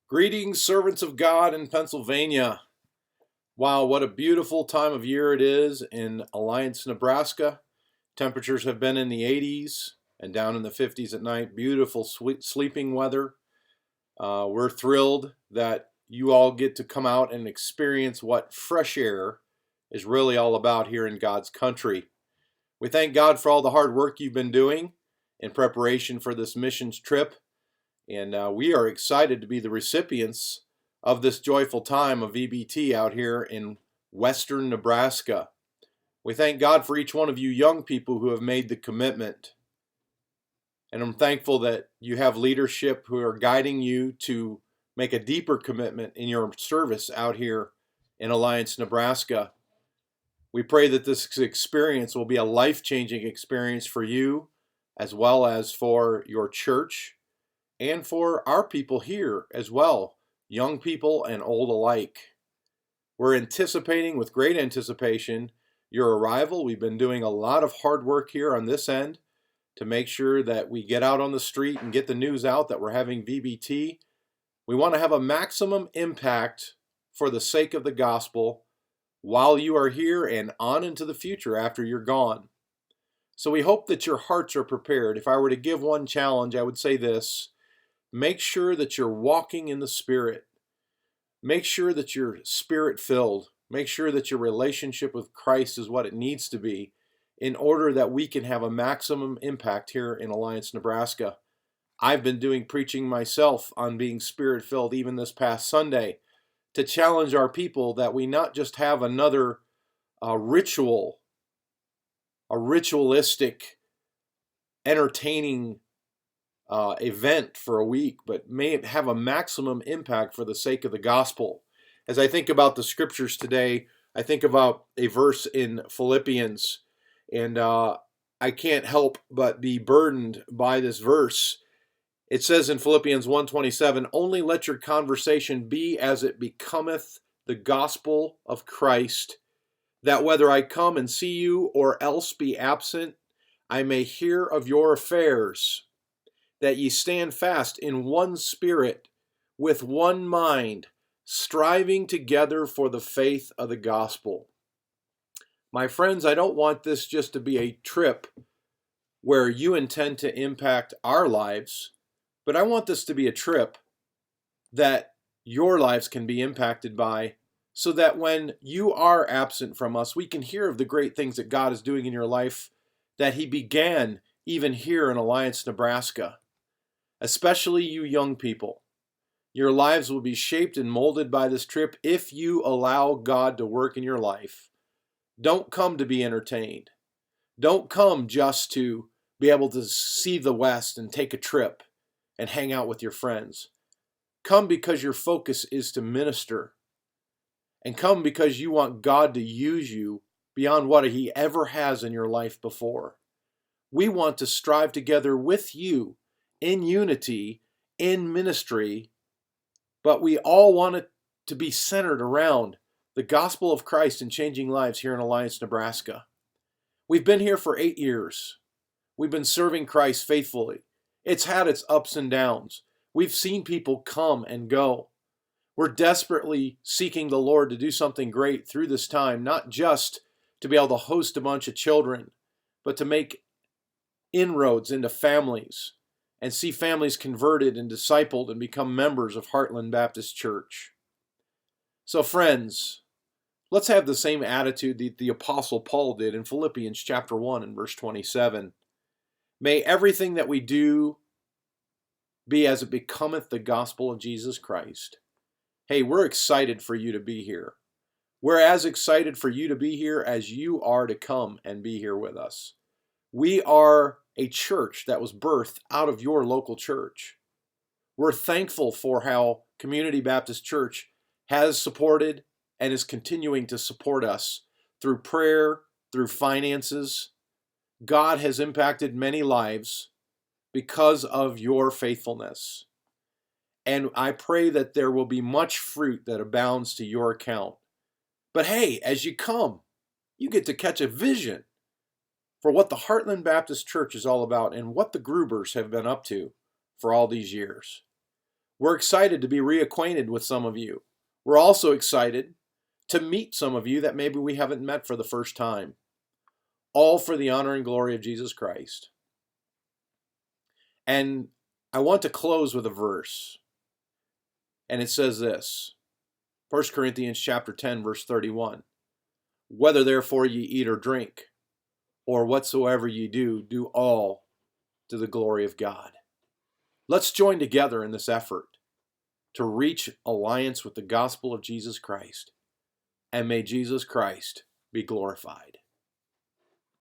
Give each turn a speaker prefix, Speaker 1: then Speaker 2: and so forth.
Speaker 1: Greetings, servants of God in Pennsylvania. Wow, what a beautiful time of year it is in Alliance, Nebraska. Temperatures have been in the 80s and down in the 50s at night. Beautiful sweet sleeping weather. We're thrilled that you all get to come out and experience what fresh air is really all about here in God's country. We thank God for all the hard work you've been doing in preparation for this missions trip. And we are excited to be the recipients of this joyful time of VBT out here in western Nebraska. We thank God for each one of you young people who have made the commitment. And I'm thankful that you have leadership who are guiding you to make a deeper commitment in your service out here in Alliance, Nebraska. We pray that this experience will be a life-changing experience for you as well as for your church and for our people here as well, young people and old alike. We're anticipating with great anticipation your arrival. We've been doing a lot of hard work here on this end to make sure that we get out on the street and get the news out that we're having VBT. We want to have a maximum impact for the sake of the gospel while you are here and on into the future after you're gone. So we hope that your hearts are prepared. If I were to give one challenge, I would say this: make sure that you're walking in the Spirit. Make sure that you're Spirit-filled. Make sure that your relationship with Christ is what it needs to be in order that we can have a maximum impact here in Alliance, Nebraska. I've been doing preaching myself on being Spirit-filled even this past Sunday to challenge our people that we not just have another ritualistic, entertaining event for a week, but may it have a maximum impact for the sake of the gospel. As I think about the scriptures today, I think about a verse in Philippians, and I can't help but be burdened by this verse. It says in Philippians 1:27, "Only let your conversation be as it becometh the gospel of Christ, that whether I come and see you or else be absent, I may hear of your affairs, that ye stand fast in one spirit, with one mind, striving together for the faith of the gospel." My friends, I don't want this just to be a trip where you intend to impact our lives, but I want this to be a trip that your lives can be impacted by, so that when you are absent from us, we can hear of the great things that God is doing in your life that He began even here in Alliance, Nebraska. Especially you young people. Your lives will be shaped and molded by this trip if you allow God to work in your life. Don't come to be entertained. Don't come just to be able to see the West and take a trip and hang out with your friends. Come because your focus is to minister. And come because you want God to use you beyond what He ever has in your life before. We want to strive together with you in unity, in ministry, but we all want it to be centered around the gospel of Christ and changing lives here in Alliance, Nebraska. We've been here for 8 years. We've been serving Christ faithfully. It's had its ups and downs. We've seen people come and go. We're desperately seeking the Lord to do something great through this time, not just to be able to host a bunch of children, but to make inroads into families and see families converted and discipled and become members of Heartland Baptist Church. So friends, let's have the same attitude that the Apostle Paul did in Philippians chapter 1 and verse 27. May everything that we do be as it becometh the gospel of Jesus Christ. Hey, we're excited for you to be here. We're as excited for you to be here as you are to come and be here with us. We are a church that was birthed out of your local church. We're thankful for how Community Baptist Church has supported and is continuing to support us through prayer, through finances. God has impacted many lives because of your faithfulness. And I pray that there will be much fruit that abounds to your account. But hey, as you come, you get to catch a vision for what the Heartland Baptist Church is all about and what the Grubers have been up to for all these years. We're excited to be reacquainted with some of you. We're also excited to meet some of you that maybe we haven't met for the first time. All for the honor and glory of Jesus Christ. And I want to close with a verse. And it says this, 1 Corinthians chapter 10, verse 31. Whether therefore ye eat or drink, or whatsoever ye do, do all to the glory of God. Let's join together in this effort to reach alliance with the gospel of Jesus Christ. And may Jesus Christ be glorified.